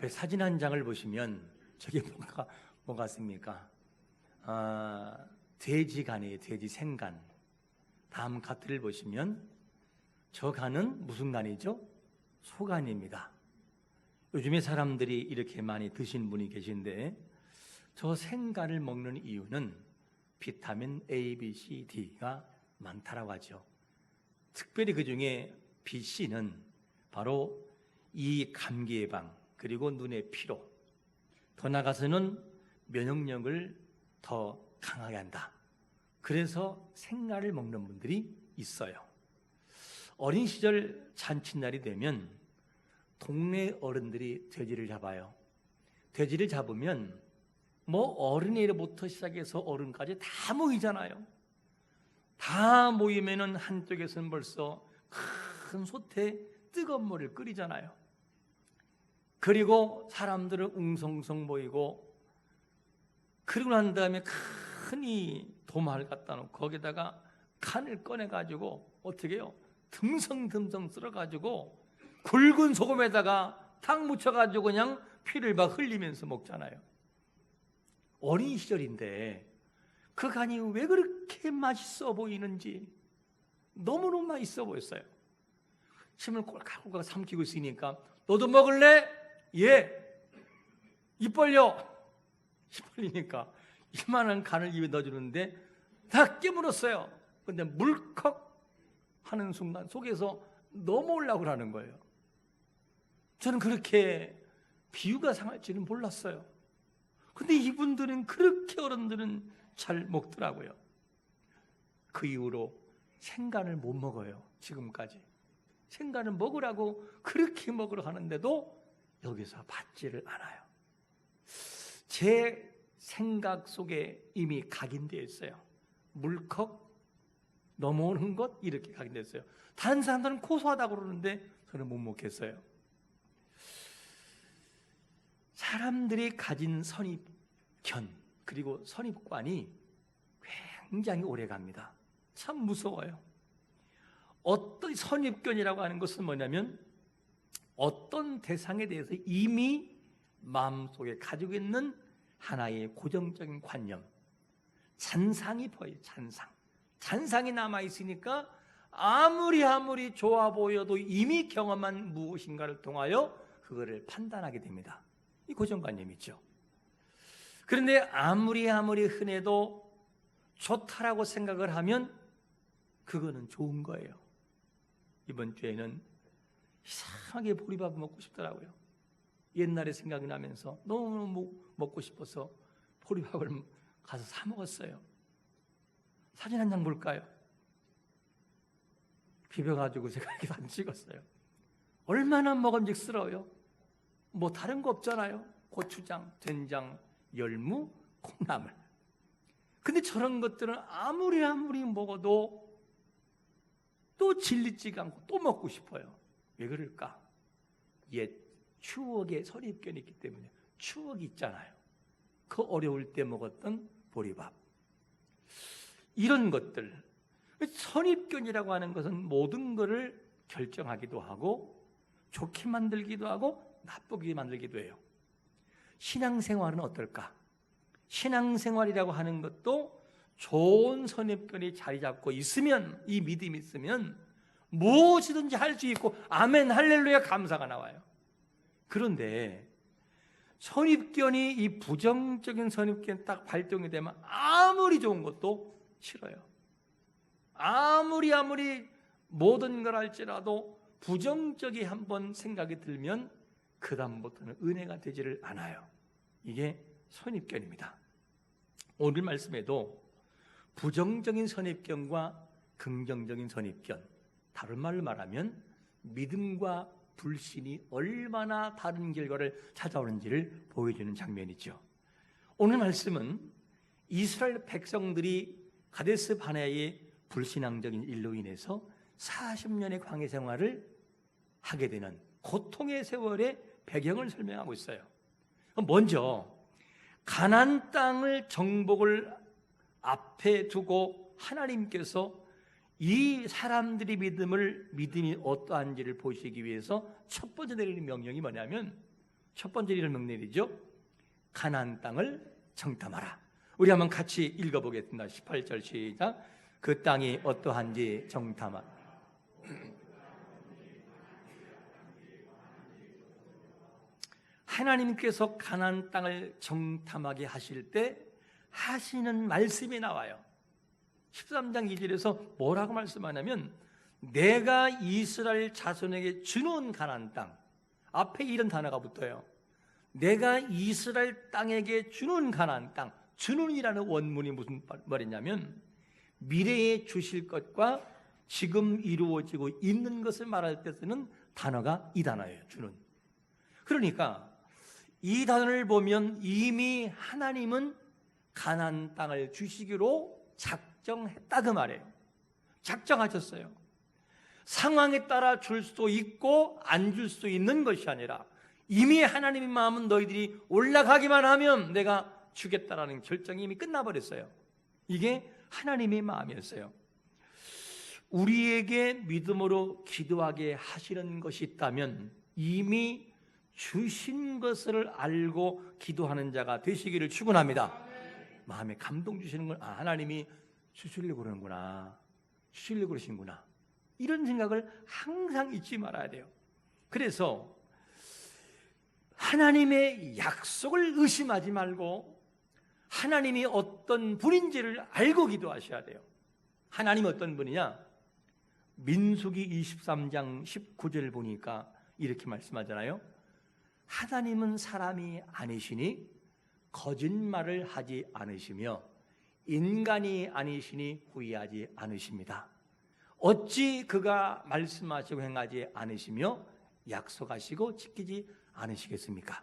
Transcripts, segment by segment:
앞에 사진 한 장을 보시면 저게 뭐 같습니까? 돼지 간이에요. 돼지 생간. 다음 카트를 보시면 저 간은 무슨 간이죠? 소간입니다. 요즘에 사람들이 이렇게 많이 드신 분이 계신데 저 생간을 먹는 이유는 비타민 A, B, C, D가 많다라고 하죠. 특별히 그 중에 B, C는 바로 이 감기 예방, 그리고 눈의 피로, 더 나아가서는 면역력을 더 강하게 한다. 그래서 생간을 먹는 분들이 있어요. 어린 시절 잔칫날이 되면 동네 어른들이 돼지를 잡아요. 돼지를 잡으면 뭐 어린애로부터 시작해서 어른까지 다 모이잖아요. 다 모이면은 한쪽에서는 벌써 큰 솥에 뜨거운 물을 끓이잖아요. 그리고 사람들은 웅성웅성 모이고, 그러고 난 다음에 큰 이 도마를 갖다 놓고 거기다가 칸을 꺼내가지고 어떻게 해요? 듬성듬성 쓸어가지고 굵은 소금에다가 탁 묻혀가지고 그냥 피를 막 흘리면서 먹잖아요. 어린 시절인데 그 간이 왜 그렇게 맛있어 보이는지 너무너무 맛있어 보였어요. 침을 꼴깍꼴깍 삼키고 있으니까 너도 먹을래? 예. 입 벌려. 입 벌리니까 이만한 간을 입에 넣어주는데 다 깨물었어요. 근데 물컥 하는 순간 속에서 넘어오려고 하는 거예요. 저는 그렇게 비유가 상할 줄은 몰랐어요. 근데 이분들은 그렇게 어른들은 잘 먹더라고요. 그 이후로 생간을 못 먹어요. 지금까지 생간을 먹으라고 그렇게 먹으러 하는데도 여기서 받지를 않아요. 제 생각 속에 이미 각인되어 있어요. 물컥 넘어오는 것, 이렇게 각인되어 있어요. 다른 사람들은 고소하다고 그러는데 저는 못 먹겠어요. 사람들이 가진 선입견, 그리고 선입관이 굉장히 오래 갑니다. 참 무서워요. 어떤 선입견이라고 하는 것은 뭐냐면 어떤 대상에 대해서 이미 마음속에 가지고 있는 하나의 고정적인 관념, 잔상이 보여요. 잔상이 남아있으니까 아무리 좋아 보여도 이미 경험한 무엇인가를 통하여 그거를 판단하게 됩니다. 이 고정관념이죠. 그런데 아무리 흔해도 좋다라고 생각을 하면 그거는 좋은 거예요. 이번 주에는 이상하게 보리밥 먹고 싶더라고요. 옛날에 생각이 나면서 너무너무 먹고 싶어서 보리밥을 가서 사 먹었어요. 사진 한 장 볼까요? 비벼가지고 제가 이렇게 사진 찍었어요. 얼마나 먹음직스러워요. 뭐 다른 거 없잖아요. 고추장, 된장, 열무, 콩나물. 근데 저런 것들은 아무리 먹어도 또 질리지가 않고 또 먹고 싶어요. 왜 그럴까? 옛 추억의 선입견이 있기 때문에. 추억이 있잖아요. 그 어려울 때 먹었던 보리밥. 이런 것들, 선입견이라고 하는 것은 모든 것을 결정하기도 하고 좋게 만들기도 하고 나쁘게 만들기도 해요. 신앙생활은 어떨까? 신앙생활이라고 하는 것도 좋은 선입견이 자리 잡고 있으면, 이 믿음이 있으면 무엇이든지 할 수 있고 아멘 할렐루야 감사가 나와요. 그런데 선입견이, 이 부정적인 선입견이 딱 발동이 되면 아무리 좋은 것도 싫어요. 아무리 모든 걸 할지라도 부정적이 한번 생각이 들면 그 다음부터는 은혜가 되지를 않아요. 이게 선입견입니다. 오늘 말씀에도 부정적인 선입견과 긍정적인 선입견, 다른 말로 말하면 믿음과 불신이 얼마나 다른 결과를 찾아오는지를 보여주는 장면이죠. 오늘 말씀은 이스라엘 백성들이 가데스 바네아의 불신앙적인 일로 인해서 40년의 광야 생활을 하게 되는 고통의 세월의 배경을 설명하고 있어요. 먼저 가나안 땅을 정복을 앞에 두고 하나님께서 이 사람들이 믿음이 어떠한지를 보시기 위해서 첫 번째 내리는 명령이 뭐냐면 첫 번째 이런 명령이죠. 가나안 땅을 정탐하라. 우리 한번 같이 읽어보겠습니다. 18절 시작. 그 땅이 어떠한지 정탐하라. 하나님께서 가나안 땅을 정탐하게 하실 때 하시는 말씀이 나와요. 13장 2절에서 뭐라고 말씀하냐면 내가 이스라엘 자손에게 주는 가나안 땅, 앞에 이런 단어가 붙어요. 내가 이스라엘 땅에게 주는 가나안 땅. 주는이라는 원문이 무슨 말이냐면 미래에 주실 것과 지금 이루어지고 있는 것을 말할 때 쓰는 단어가 이 단어예요. 주는. 그러니까 이 단어를 보면 이미 하나님은 가나안 땅을 주시기로 작정했다 그 말이에요. 작정하셨어요. 상황에 따라 줄 수도 있고 안 줄 수 있는 것이 아니라 이미 하나님의 마음은 너희들이 올라가기만 하면 내가 주겠다라는 결정이 이미 끝나버렸어요. 이게 하나님의 마음이었어요. 우리에게 믿음으로 기도하게 하시는 것이 있다면 이미 주신 것을 알고 기도하는 자가 되시기를 축원합니다. 마음에 감동 주시는 걸 하나님이 주시려고 그러는구나, 주시려고 그러시는구나, 이런 생각을 항상 잊지 말아야 돼요. 그래서 하나님의 약속을 의심하지 말고 하나님이 어떤 분인지를 알고 기도하셔야 돼요. 하나님이 어떤 분이냐? 민수기 23장 19절 보니까 이렇게 말씀하잖아요. 하나님은 사람이 아니시니 거짓말을 하지 않으시며 인간이 아니시니 후회하지 않으십니다. 어찌 그가 말씀하시고 행하지 않으시며 약속하시고 지키지 않으시겠습니까?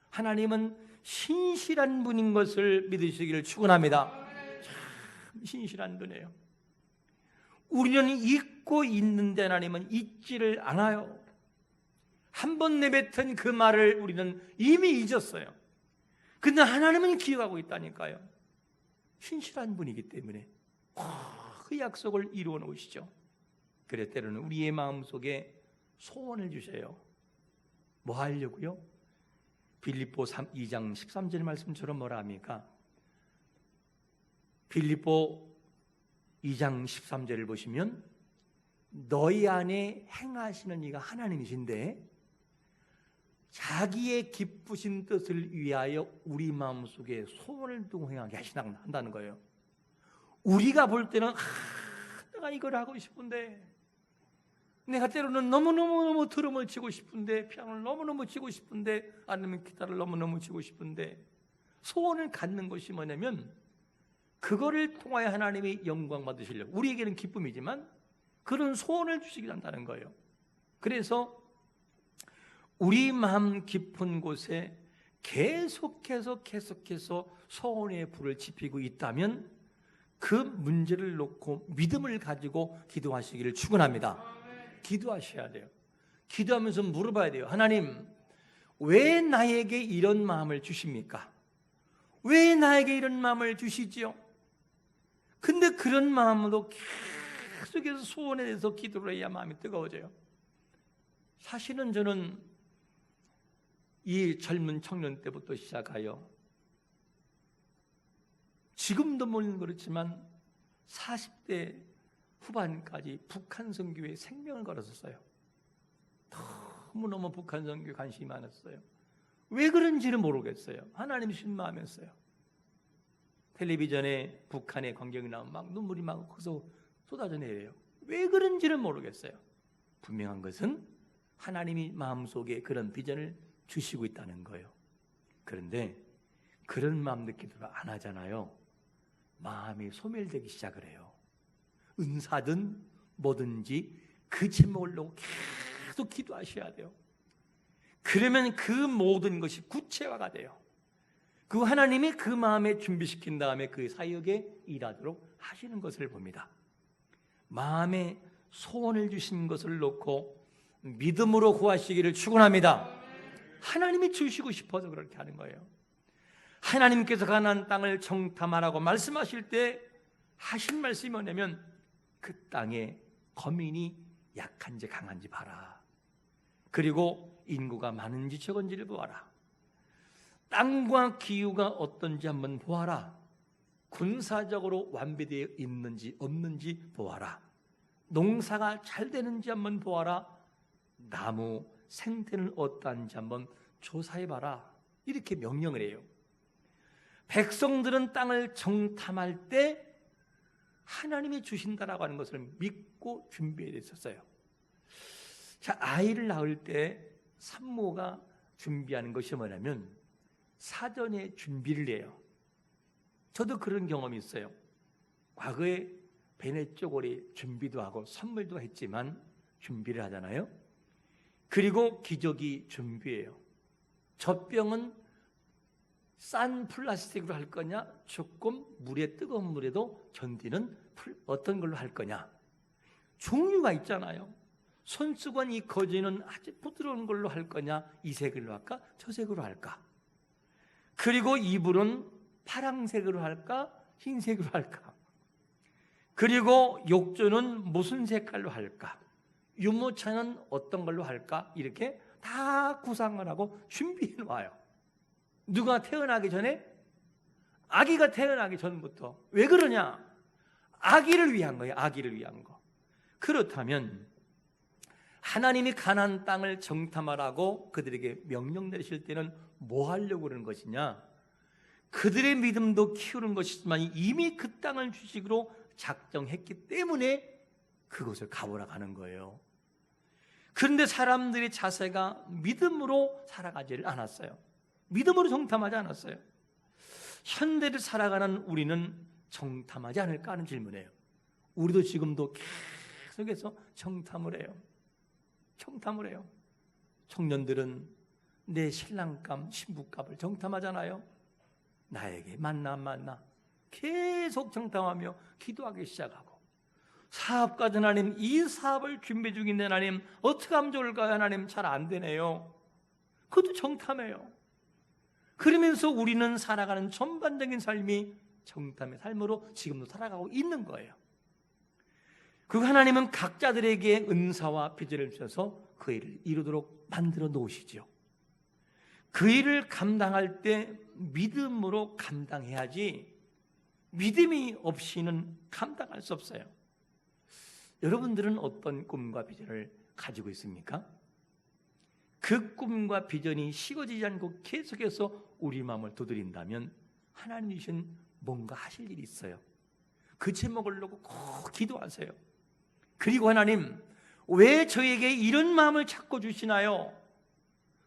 하나님은 신실한 분인 것을 믿으시기를 축원합니다. 참 신실한 분이에요. 우리는 잊고 있는데 하나님은 잊지를 않아요. 한 번 내뱉은 그 말을 우리는 이미 잊었어요. 근데 하나님은 기억하고 있다니까요. 신실한 분이기 때문에 그 약속을 이루어 놓으시죠. 그래 때로는 우리의 마음속에 소원을 주셔요. 뭐 하려고요? 빌립보 2장 13절 말씀처럼 뭐라 합니까? 빌립보 2장 13절을 보시면 너희 안에 행하시는 이가 하나님이신데 자기의 기쁘신 뜻을 위하여 우리 마음속에 소원을 두고 행하게 한다는 거예요. 우리가 볼 때는 내가 이걸 하고 싶은데, 내가 때로는 너무너무 드럼을 치고 싶은데, 피아노를 너무너무 치고 싶은데, 아니면 기타를 너무너무 치고 싶은데, 소원을 갖는 것이 뭐냐면 그거를 통하여 하나님이 영광 받으시려고, 우리에게는 기쁨이지만 그런 소원을 주시기 한다는 거예요. 그래서 우리 마음 깊은 곳에 계속해서 소원의 불을 지피고 있다면 그 문제를 놓고 믿음을 가지고 기도하시기를 축원합니다. 기도하셔야 돼요. 기도하면서 물어봐야 돼요. 하나님, 왜 나에게 이런 마음을 주십니까? 왜 나에게 이런 마음을 주시지요? 근데 그런 마음으로 계속해서 소원에 대해서 기도를 해야 마음이 뜨거워져요. 사실은 저는 이 젊은 청년 때부터 시작하여 지금도 물론 그렇지만 40대 후반까지 북한 선교에 생명을 걸었었어요. 너무너무 북한 선교에 관심이 많았어요. 왜 그런지는 모르겠어요. 하나님 신마음이었어요. 텔레비전에 북한의 광경이 나오면 막 눈물이 막 거기서 쏟아져 내려요. 왜 그런지는 모르겠어요. 분명한 것은 하나님이 마음속에 그런 비전을 주시고 있다는 거예요. 그런데 그런 마음 느끼도록 안 하잖아요. 마음이 소멸되기 시작을 해요. 은사든 뭐든지 그 제목을 놓고 계속 기도하셔야 돼요. 그러면 그 모든 것이 구체화가 돼요. 그 하나님이 그 마음에 준비시킨 다음에 그 사역에 일하도록 하시는 것을 봅니다. 마음에 소원을 주신 것을 놓고 믿음으로 구하시기를 축원합니다. 하나님이 주시고 싶어서 그렇게 하는 거예요. 하나님께서 가나안 땅을 정탐하라고 말씀하실 때 하신 말씀이 뭐냐면 그 땅에 거민이 약한지 강한지 봐라. 그리고 인구가 많은지 적은지를 보아라. 땅과 기후가 어떤지 한번 보아라. 군사적으로 완비되어 있는지 없는지 보아라. 농사가 잘 되는지 한번 보아라. 나무 생태는 어떠한지 한번 조사해봐라. 이렇게 명령을 해요. 백성들은 땅을 정탐할 때 하나님이 주신다라고 하는 것을 믿고 준비해야 됐었어요. 자, 아이를 낳을 때 산모가 준비하는 것이 뭐냐면 사전에 준비를 해요. 저도 그런 경험이 있어요. 과거에 베네 쪼고리 준비도 하고 선물도 했지만 준비를 하잖아요. 그리고 기저귀 준비해요. 젖병은 싼 플라스틱으로 할 거냐, 조금 뜨거운 물에도 견디는 어떤 걸로 할 거냐. 종류가 있잖아요. 손수건 이 거즈는 아주 부드러운 걸로 할 거냐, 이 색으로 할까, 저 색으로 할까. 그리고 이불은 파란색으로 할까, 흰색으로 할까. 그리고 욕조는 무슨 색깔로 할까, 유모차는 어떤 걸로 할까. 이렇게 다 구상을 하고 준비해 놔요. 누가 태어나기 전에? 아기가 태어나기 전부터. 왜 그러냐? 아기를 위한 거예요. 아기를 위한 거. 그렇다면 하나님이 가나안 땅을 정탐하라고 그들에게 명령 내리실 때는 뭐 하려고 그러는 것이냐? 그들의 믿음도 키우는 것이지만 이미 그 땅을 주식으로 작정했기 때문에 그곳을 가보라고 하는 거예요. 그런데 사람들의 자세가 믿음으로 살아가지를 않았어요. 믿음으로 정탐하지 않았어요. 현대를 살아가는 우리는 정탐하지 않을까 하는 질문이에요. 우리도 지금도 계속해서 정탐을 해요. 정탐을 해요. 청년들은 내 신랑감, 신부감을 정탐하잖아요. 나에게 맞나 안 맞나 계속 정탐하며 기도하기 시작하고, 사업가든 하나님, 이 사업을 준비 중인데 하나님 어떻게 하면 좋을까요? 하나님 잘 안 되네요. 그것도 정탐해요. 그러면서 우리는 살아가는 전반적인 삶이 정탐의 삶으로 지금도 살아가고 있는 거예요. 그 하나님은 각자들에게 은사와 비전을 주셔서 그 일을 이루도록 만들어 놓으시죠. 그 일을 감당할 때 믿음으로 감당해야지 믿음이 없이는 감당할 수 없어요. 여러분들은 어떤 꿈과 비전을 가지고 있습니까? 그 꿈과 비전이 식어지지 않고 계속해서 우리 마음을 두드린다면 하나님 주신 뭔가 하실 일이 있어요. 그 제목을 놓고 꼭 기도하세요. 그리고 하나님, 왜 저에게 이런 마음을 찾고 주시나요?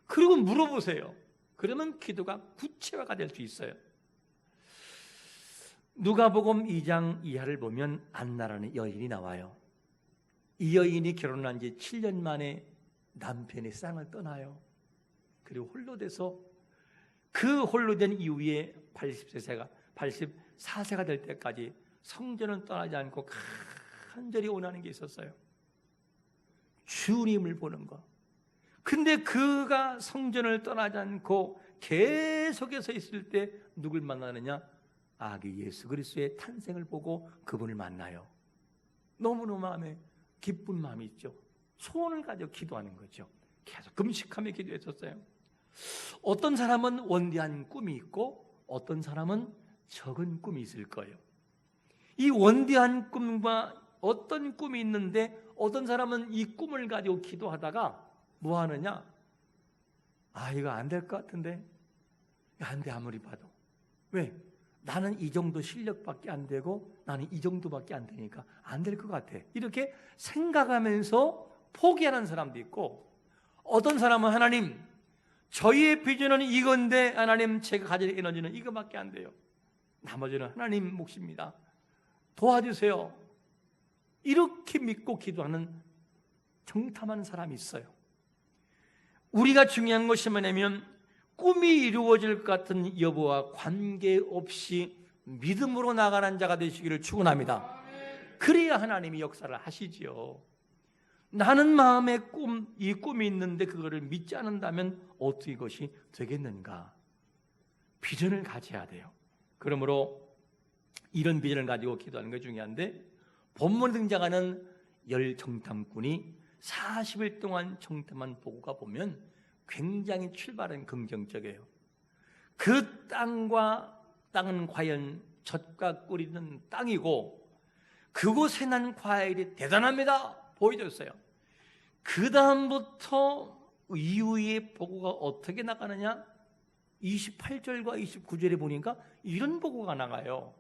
그리고 물어보세요. 그러면 기도가 구체화가 될 수 있어요. 누가복음 2장 이하를 보면 안나라는 여인이 나와요. 이 여인이 결혼한 지 7년 만에 남편의 쌍을 떠나요. 그리고 홀로 돼서 그 홀로 된 이후에 84세가 될 때까지 성전은 떠나지 않고 간절히 원하는 게 있었어요. 주님을 보는 거. 근데 그가 성전을 떠나지 않고 계속해서 있을 때 누굴 만나느냐? 아기 예수 그리스도의 탄생을 보고 그분을 만나요. 너무너무 마음에 기쁜 마음이 있죠. 소원을 가지고 기도하는 거죠. 계속 금식하며 기도했었어요. 어떤 사람은 원대한 꿈이 있고 어떤 사람은 적은 꿈이 있을 거예요. 이 원대한 꿈과 어떤 꿈이 있는데 어떤 사람은 이 꿈을 가지고 기도하다가 뭐 하느냐? 이거 안 될 것 같은데? 안 돼, 아무리 봐도. 왜? 나는 이 정도 실력밖에 안 되고 나는 이 정도밖에 안 되니까 안 될 것 같아. 이렇게 생각하면서 포기하는 사람도 있고, 어떤 사람은 하나님, 저희의 비전은 이건데 하나님 제가 가질 에너지는 이거밖에 안 돼요. 나머지는 하나님 몫입니다. 도와주세요. 이렇게 믿고 기도하는 정탐하는 사람이 있어요. 우리가 중요한 것이 뭐냐면 꿈이 이루어질 것 같은 여부와 관계없이 믿음으로 나가는 자가 되시기를 축원합니다. 그래야 하나님이 역사를 하시지요. 나는 마음에 이 꿈이 있는데 그거를 믿지 않는다면 어떻게 이것이 되겠는가? 비전을 가져야 돼요. 그러므로 이런 비전을 가지고 기도하는 게 중요한데, 본문에 등장하는 열 정탐꾼이 40일 동안 정탐한 보고가 보면 굉장히 출발은 긍정적이에요. 그 땅은 과연 젖과 꿀이 있는 땅이고 그곳에 난 과일이 대단합니다. 보여줬어요. 그 다음부터 이후의 보고가 어떻게 나가느냐? 28절과 29절에 보니까 이런 보고가 나가요.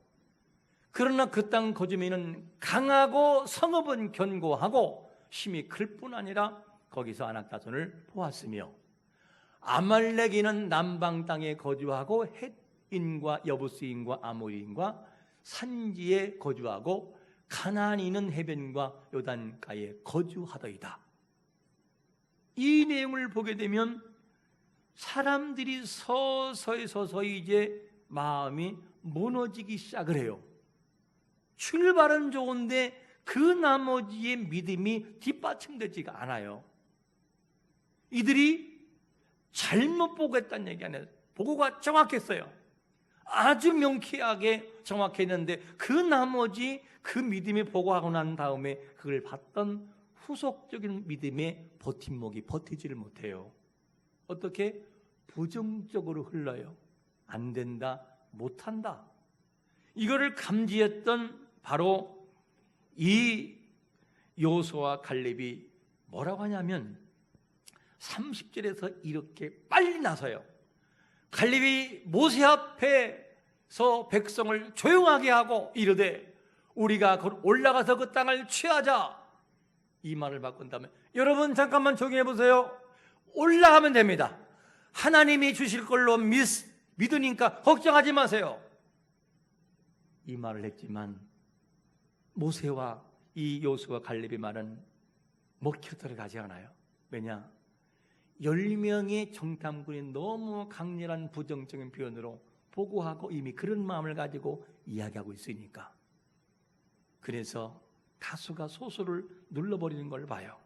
그러나 그 땅 거주민은 강하고 성읍은 견고하고 힘이 클 뿐 아니라 거기서 아낙 자손을 보았으며 아말렉인은 남방 땅에 거주하고 헷인과 여부스인과 아모리인과 산지에 거주하고 가나안인은 해변과 요단가에 거주하더이다. 이 내용을 보게 되면 사람들이 서서히 이제 마음이 무너지기 시작을 해요. 출발은 좋은데 그 나머지의 믿음이 뒷받침되지가 않아요. 이들이 잘못 보고했다는 얘기 아니에요. 보고가 정확했어요. 아주 명쾌하게 정확했는데 그 나머지 그 믿음이 보고하고 난 다음에 그걸 봤던 후속적인 믿음의 버팀목이 버티지를 못해요. 어떻게? 부정적으로 흘러요. 안 된다, 못한다. 이거를 감지했던 바로 이 여호수아와 갈렙이 뭐라고 하냐면 30절에서 이렇게 빨리 나서요. 갈렙이 모세 앞에서 백성을 조용하게 하고 이르되 우리가 올라가서 그 땅을 취하자. 이 말을 바꾼 다음에 여러분 잠깐만 조용히 해보세요. 올라가면 됩니다. 하나님이 주실 걸로 믿으니까 걱정하지 마세요. 이 말을 했지만 모세와 이 여호수아와 갈렙의 말은 먹혀 들어가지 않아요. 왜냐? 10명의 정탐꾼이 너무 강렬한 부정적인 표현으로 보고하고 이미 그런 마음을 가지고 이야기하고 있으니까. 그래서 다수가 소수를 눌러버리는 걸 봐요.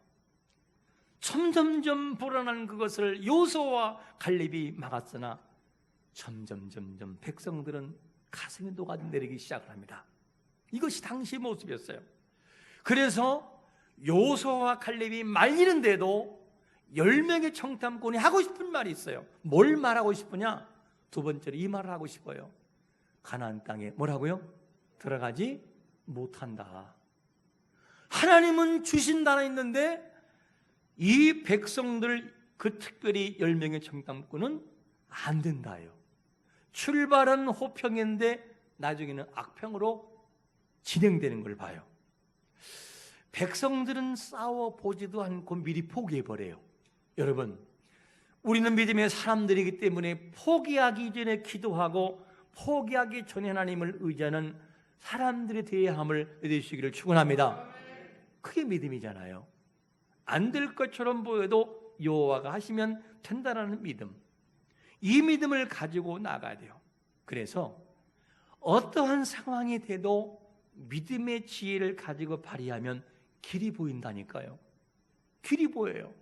점점점 불어난 그것을 여호수아와 갈렙이 막았으나 점점 백성들은 가슴이 녹아내리기 시작을 합니다. 이것이 당시의 모습이었어요. 그래서 여호수아와 갈렙이 말리는데도 10명의 정탐꾼이 하고 싶은 말이 있어요. 뭘 말하고 싶으냐? 두 번째로 이 말을 하고 싶어요. 가나안 땅에 뭐라고요? 들어가지 못한다. 하나님은 주신다나 했는데 이 백성들 그 특별히 10명의 정탐꾼은 안 된다요. 출발은 호평인데 나중에는 악평으로 진행되는 걸 봐요. 백성들은 싸워보지도 않고 미리 포기해버려요. 여러분, 우리는 믿음의 사람들이기 때문에 포기하기 전에 기도하고 포기하기 전에 하나님을 의지하는 사람들의 대함을 되시기를 축원합니다. 그게 믿음이잖아요. 안 될 것처럼 보여도 여호와가 하시면 된다라는 믿음, 이 믿음을 가지고 나가야 돼요. 그래서 어떠한 상황이 돼도 믿음의 지혜를 가지고 발휘하면 길이 보인다니까요. 길이 보여요.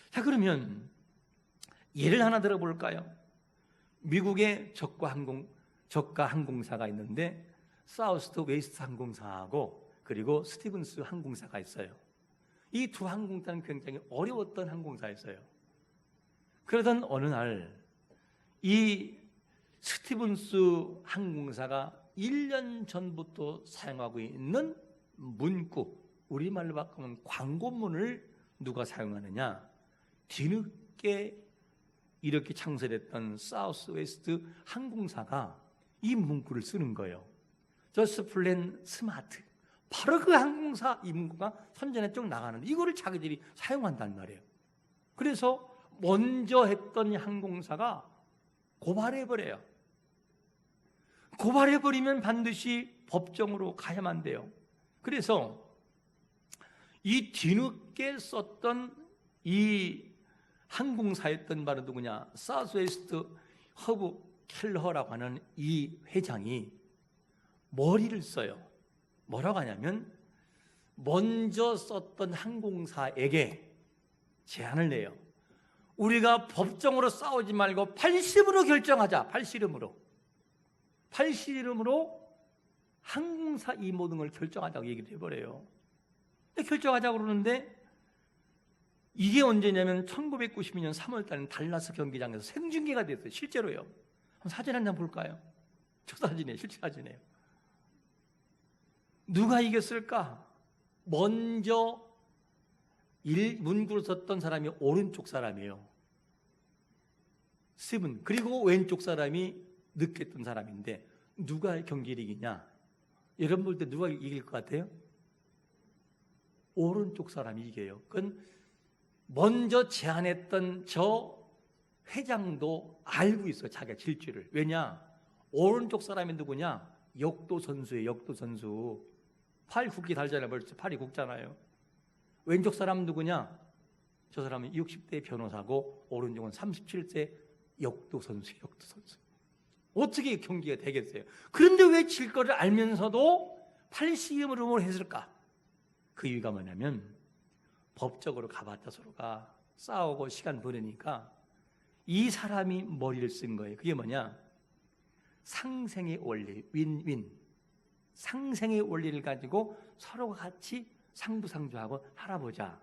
자, 그러면 예를 하나 들어볼까요? 미국의 저가 항공사가 있는데 사우스트 웨스트 항공사하고 그리고 스티븐스 항공사가 있어요. 이 두 항공사는 굉장히 어려웠던 항공사였어요. 그러던 어느 날 이 스티븐스 항공사가 1년 전부터 사용하고 있는 문구, 우리말로 바꾸면 광고문을 누가 사용하느냐? 뒤늦게 이렇게 창설했던 사우스웨스트 항공사가 이 문구를 쓰는 거예요. Just Plain Smart. 바로 그 항공사 이 문구가 선전에 쭉 나가는데 이거를 자기들이 사용한단 말이에요. 그래서 먼저 했던 항공사가 고발해버려요. 고발해버리면 반드시 법정으로 가야만 돼요. 그래서 이 뒤늦게 썼던 이 항공사였던 바로 누구냐? 사우스웨스트 허브 켈러라고 하는 이 회장이 머리를 써요. 뭐라고 하냐면 먼저 썼던 항공사에게 제안을 내요. 우리가 법정으로 싸우지 말고 팔씨름으로 결정하자. 팔씨름으로 항공사 이 모든 걸 결정하자고 얘기를 해버려요. 결정하자고 그러는데 이게 언제냐면 1992년 3월 달에 달라스 경기장에서 생중계가 됐어요. 실제로요. 사진 한 장 볼까요? 저 사진이에요. 실제 사진이에요. 누가 이겼을까? 먼저 문구를 썼던 사람이 오른쪽 사람이에요. 스븐. 그리고 왼쪽 사람이 늦게 뜬 사람인데 누가 경기를 이기냐? 여러분 볼 때 누가 이길 것 같아요? 오른쪽 사람이 이겨요. 그건 먼저 제안했던 저 회장도 알고 있어요. 자기가 질 줄을. 왜냐? 오른쪽 사람이 누구냐? 역도 선수예요. 역도 선수. 팔 굽기 달잖아요. 벌써 팔이 굽잖아요. 왼쪽 사람은 누구냐? 저 사람은 60대 변호사고 오른쪽은 37세 역도 선수. 역도 선수. 어떻게 경기가 되겠어요? 그런데 왜 질 거를 알면서도 팔씨름을 했을까? 그 이유가 뭐냐면 법적으로 가봤자 서로가 싸우고 시간 보내니까 이 사람이 머리를 쓴 거예요. 그게 뭐냐? 상생의 원리, 윈윈. 상생의 원리를 가지고 서로가 같이 상부상조하고 살아보자.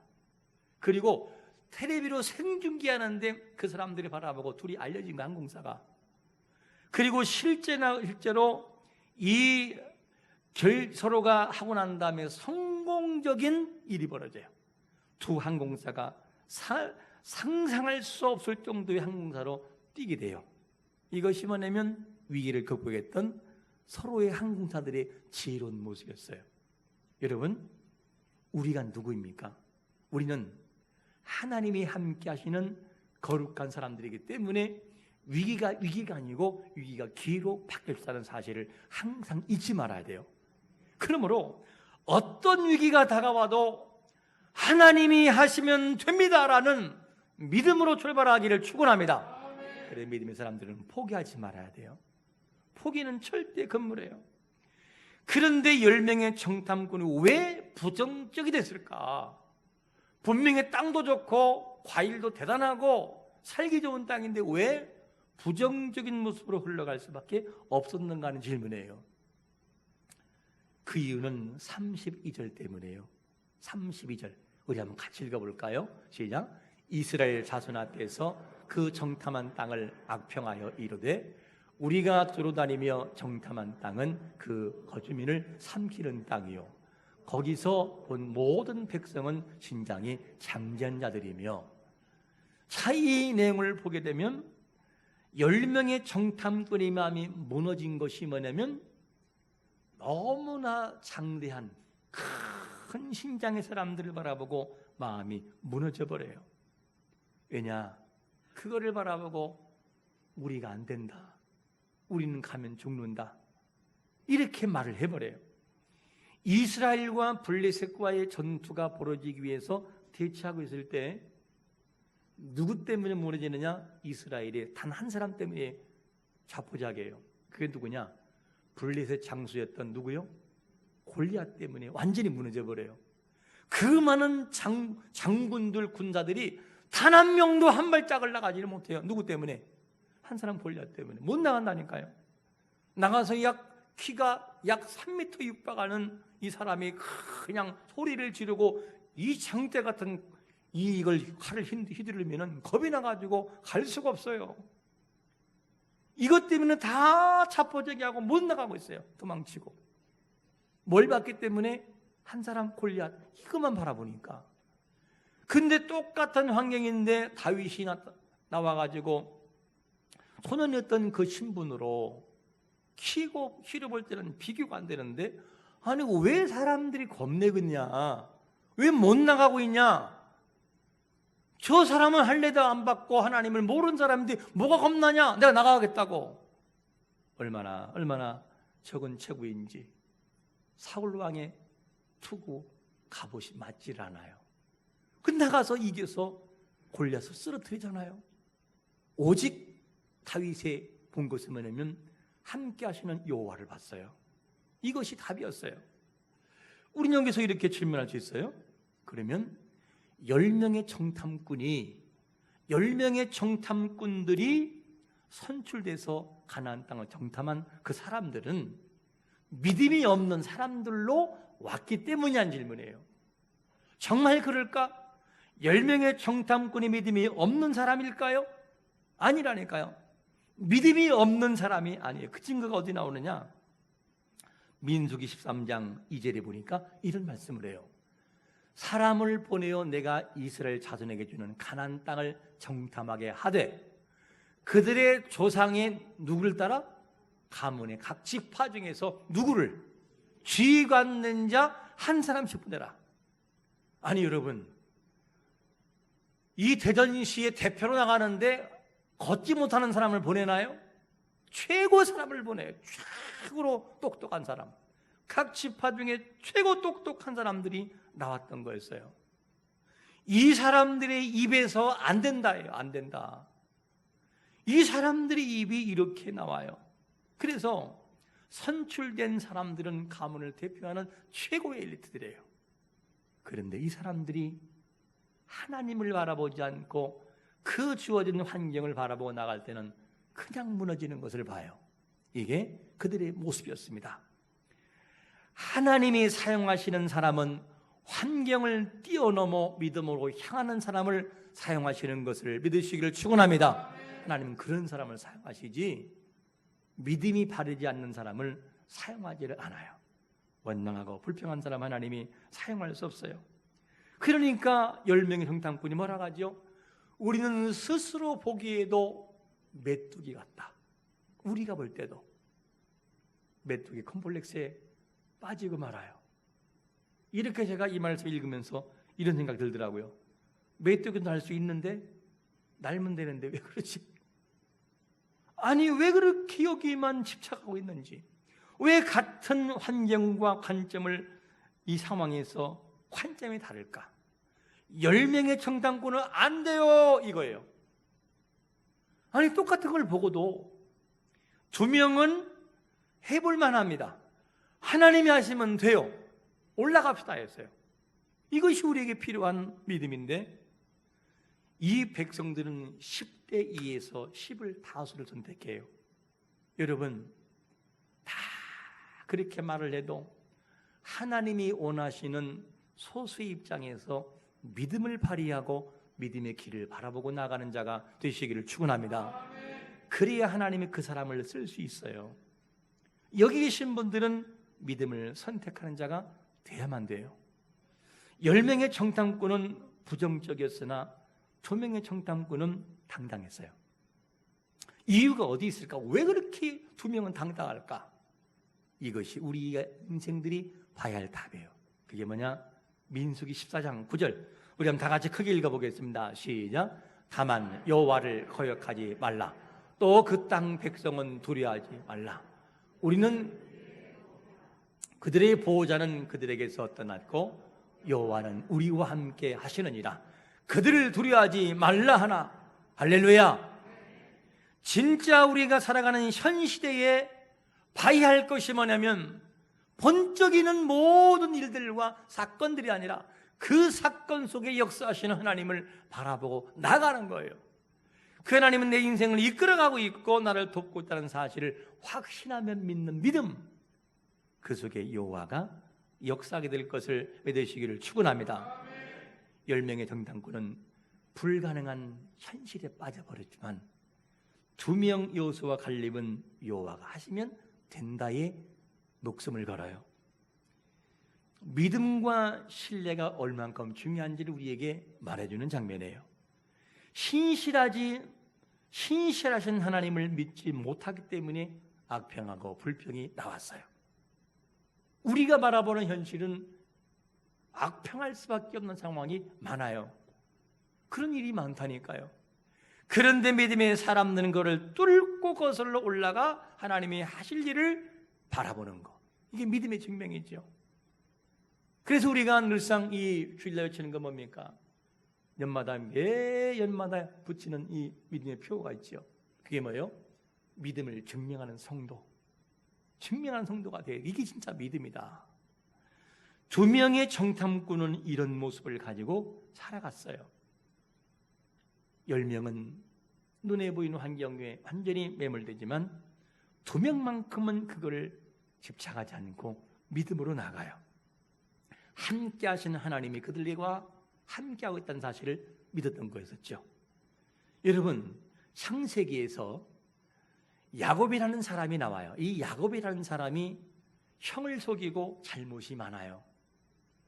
그리고 텔레비로 생중계하는데 그 사람들이 바라보고 둘이 알려진 거 항공사가. 그리고 실제로 이 서로가 하고 난 다음에 성공적인 일이 벌어져요. 두 항공사가 상상할 수 없을 정도의 항공사로 뛰게 돼요. 이것이 뭐냐면 위기를 극복했던 서로의 항공사들의 지혜로운 모습이었어요. 여러분, 우리가 누구입니까? 우리는 하나님이 함께 하시는 거룩한 사람들이기 때문에 위기가 아니고 위기가 기회로 바뀌었다는 사실을 항상 잊지 말아야 돼요. 그러므로 어떤 위기가 다가와도 하나님이 하시면 됩니다라는 믿음으로 출발하기를 축원합니다. 그래, 믿음의 사람들은 포기하지 말아야 돼요. 포기는 절대 금물이에요. 그런데 10명의 정탐꾼이 왜 부정적이 됐을까? 분명히 땅도 좋고 과일도 대단하고 살기 좋은 땅인데 왜 부정적인 모습으로 흘러갈 수밖에 없었는가 하는 질문이에요. 그 이유는 32절 때문이에요. 32절 우리 한번 같이 읽어볼까요? 시작. 이스라엘 자손 앞에서 그 정탐한 땅을 악평하여 이르되 우리가 두루다니며 정탐한 땅은 그 거주민을 삼키는 땅이요 거기서 본 모든 백성은 신장이 장지한 자들이며. 자, 이 내용을 보게 되면 10명의 정탐꾼의 마음이 무너진 것이 뭐냐면 너무나 장대한 큰 신장의 사람들을 바라보고 마음이 무너져 버려요. 왜냐? 그거를 바라보고 우리가 안 된다, 우리는 가면 죽는다, 이렇게 말을 해버려요. 이스라엘과 블레셋과의 전투가 벌어지기 위해서 대치하고 있을 때 누구 때문에 무너지느냐? 이스라엘의 단 한 사람 때문에 자포자기해요. 그게 누구냐? 블레셋 장수였던 누구요? 골리앗 때문에 완전히 무너져 버려요. 그 많은 장군들, 군사들이 단 한 명도 한 발짝을 나가지를 못해요. 누구 때문에? 한 사람 골리앗 때문에 못 나간다니까요. 나가서 키가 약 3m 육박하는 이 사람이 그냥 소리를 지르고 이 장대 같은 이걸 칼을 휘두르면 겁이 나가지고 갈 수가 없어요. 이것 때문에 다 자포자기하고 못 나가고 있어요. 도망치고. 뭘 봤기 때문에? 한 사람 골리앗 이것만 바라보니까. 근데 똑같은 환경인데 다윗이 나와가지고 소년이었던 그 신분으로 키를 볼 때는 비교가 안 되는데, 아니 왜 사람들이 겁내겠냐? 왜 못 나가고 있냐? 저 사람은 할례도 안 받고 하나님을 모르는 사람인데 뭐가 겁나냐? 내가 나가겠다고. 얼마나 적은 체구인지 사울 왕의 투구 갑옷이 맞질 않아요. 그 나가서 이겨서 골리앗을 쓰러뜨리잖아요. 오직 다윗의 본 것은 뭐냐면 함께 하시는 여호와를 봤어요. 이것이 답이었어요. 우리는 여기서 이렇게 질문할 수 있어요. 그러면 10명의 정탐꾼들이 선출돼서 가나안 땅을 정탐한 그 사람들은 믿음이 없는 사람들로 왔기 때문이란 질문이에요. 정말 그럴까? 10명의 정탐꾼이 믿음이 없는 사람일까요? 아니라니까요. 믿음이 없는 사람이 아니에요. 그 증거가 어디 나오느냐? 민수기 13장 2절에 보니까 이런 말씀을 해요. 사람을 보내어 내가 이스라엘 자손에게 주는 가나안 땅을 정탐하게 하되 그들의 조상의 누구를 따라? 가문의 각 지파 중에서 누구를? 지휘받는 자 한 사람씩 보내라. 아니 여러분, 이 대전시의 대표로 나가는데 걷지 못하는 사람을 보내나요? 최고 사람을 보내요. 최고로 똑똑한 사람. 각 지파 중에 최고 똑똑한 사람들이 나왔던 거였어요. 이 사람들의 입에서 안 된다예요. 안 된다. 이 사람들의 입이 이렇게 나와요. 그래서 선출된 사람들은 가문을 대표하는 최고의 엘리트들이에요. 그런데 이 사람들이 하나님을 바라보지 않고 그 주어진 환경을 바라보고 나갈 때는 그냥 무너지는 것을 봐요. 이게 그들의 모습이었습니다. 하나님이 사용하시는 사람은 환경을 뛰어넘어 믿음으로 향하는 사람을 사용하시는 것을 믿으시기를 축원합니다. 하나님은 그런 사람을 사용하시지 믿음이 바르지 않는 사람을 사용하지를 않아요. 원망하고 불평한 사람 하나님이 사용할 수 없어요. 그러니까 10명의 정탐꾼이 뭐라 하죠? 우리는 스스로 보기에도 메뚜기 같다. 우리가 볼 때도 메뚜기 컴플렉스에 빠지고 말아요. 이렇게 제가 이 말씀 읽으면서 이런 생각 들더라고요. 메뚜기도 날 수 있는데 날면 되는데 왜 그러지? 아니 왜 그렇게 여기만 집착하고 있는지, 왜 같은 환경과 관점을 이 상황에서 관점이 다를까? 10명의 정탐꾼은 안 돼요 이거예요. 아니 똑같은 걸 보고도 2명은 해볼 만합니다. 하나님이 하시면 돼요. 올라갑시다 했어요. 이것이 우리에게 필요한 믿음인데 이 백성들은 10대 2에서 10을 다수를 선택해요. 여러분 다 그렇게 말을 해도 하나님이 원하시는 소수의 입장에서 믿음을 발휘하고 믿음의 길을 바라보고 나가는 자가 되시기를 축원합니다. 그래야 하나님이 그 사람을 쓸 수 있어요. 여기 계신 분들은 믿음을 선택하는 자가 돼야만 돼요. 10명의 정탐꾼은 부정적이었으나 2명의 정탐꾼은 당당했어요. 이유가 어디 있을까? 왜 그렇게 2명은 당당할까? 이것이 우리 인생들이 봐야 할 답이에요. 그게 뭐냐? 민수기 14장 9절 우리 한번 다 같이 크게 읽어보겠습니다. 시작. 다만 여호와를 거역하지 말라. 또 그 땅 백성은 두려워하지 말라. 우리는 그들의 보호자는 그들에게서 떠났고 여호와는 우리와 함께 하시느니라. 그들을 두려워하지 말라 하나. 할렐루야. 진짜 우리가 살아가는 현 시대에 봐야 할 것이 뭐냐면 번쩍이는 모든 일들과 사건들이 아니라 그 사건 속에 역사하시는 하나님을 바라보고 나가는 거예요. 그 하나님은 내 인생을 이끌어가고 있고 나를 돕고 있다는 사실을 확신하며 믿는 믿음, 그 속에 여호와가 역사하게 될 것을 믿으시기를 축원합니다. 10명의 정탐꾼은 불가능한 현실에 빠져버렸지만 2명 여호수아와 갈렙은 여호와가 하시면 된다에 목숨을 걸어요. 믿음과 신뢰가 얼만큼 중요한지를 우리에게 말해주는 장면이에요. 신실하신 하나님을 믿지 못하기 때문에 악평하고 불평이 나왔어요. 우리가 바라보는 현실은 악평할 수밖에 없는 상황이 많아요. 그런 일이 많다니까요. 그런데 믿음의 사람들은 그를 뚫고 거슬러 올라가 하나님이 하실 일을 바라보는 것, 이게 믿음의 증명이죠. 그래서 우리가 늘상 이 주일날 외치는 건 뭡니까? 연마다 붙이는 이 믿음의 표가 있죠. 그게 뭐예요? 믿음을 증명하는 성도, 증명하는 성도가 돼요. 이게 진짜 믿음이다. 2명의 정탐꾼은 이런 모습을 가지고 살아갔어요. 10명은 눈에 보이는 환경에 완전히 매몰되지만 2명만큼은 그거를 집착하지 않고 믿음으로 나가요. 함께 하시는 하나님이 그들과 함께하고 있다는 사실을 믿었던 거였었죠. 여러분, 창세기에서 야곱이라는 사람이 나와요. 이 야곱이라는 사람이 형을 속이고 잘못이 많아요.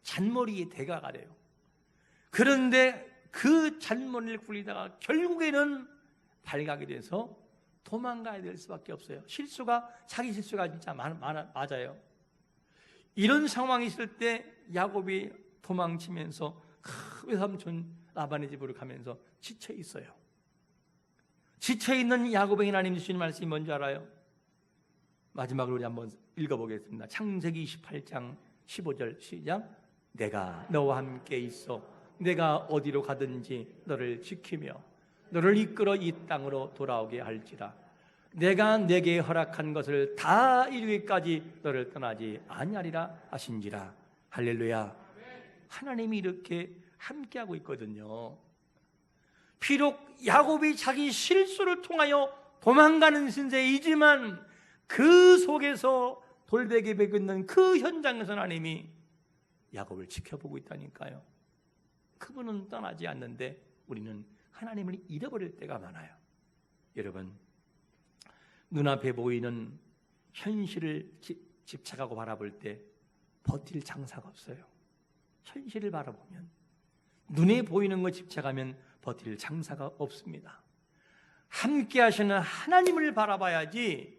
잔머리의 대가가 돼요. 그런데 그 잔머리를 굴리다가 결국에는 발각이 돼서 도망가야 될 수밖에 없어요. 자기 실수가 진짜 맞아요. 이런 상황이 있을 때 야곱이 도망치면서 외삼촌 라반의 집으로 가면서 지쳐 있어요. 지쳐 있는 야곱에게 하나님 주시는 말씀이 뭔지 알아요? 마지막으로 우리 한번 읽어보겠습니다. 창세기 28장 15절 시작. 내가 너와 함께 있어 내가 어디로 가든지 너를 지키며 너를 이끌어 이 땅으로 돌아오게 할지라. 내가 내게 허락한 것을 다 이루기까지 너를 떠나지 아니하리라 하신지라. 할렐루야. 하나님이 이렇게 함께하고 있거든요. 비록 야곱이 자기 실수를 통하여 도망가는 신세이지만 그 속에서 돌베개 베고 있는 그 현장에서 하나님이 야곱을 지켜보고 있다니까요. 그분은 떠나지 않는데 우리는 하나님을 잃어버릴 때가 많아요. 여러분, 눈앞에 보이는 현실을 집착하고 바라볼 때 버틸 장사가 없어요. 현실을 바라보면, 눈에 보이는 거 집착하면 버틸 장사가 없습니다. 함께 하시는 하나님을 바라봐야지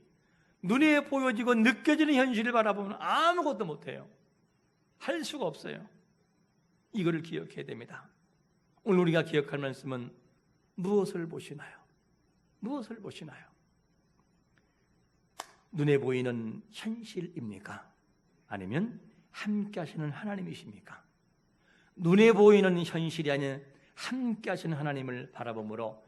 눈에 보여지고 느껴지는 현실을 바라보면 아무것도 못해요. 할 수가 없어요. 이거를 기억해야 됩니다. 오늘 우리가 기억할 말씀은 무엇을 보시나요? 무엇을 보시나요? 눈에 보이는 현실입니까? 아니면 함께 하시는 하나님이십니까? 눈에 보이는 현실이 아닌 함께 하시는 하나님을 바라보므로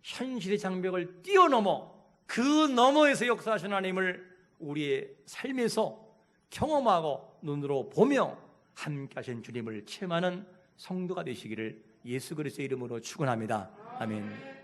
현실의 장벽을 뛰어넘어 그 너머에서 역사하시는 하나님을 우리의 삶에서 경험하고 눈으로 보며 함께 하신 주님을 체험하는 성도가 되시기를 예수 그리스도의 이름으로 축원합니다. 아멘.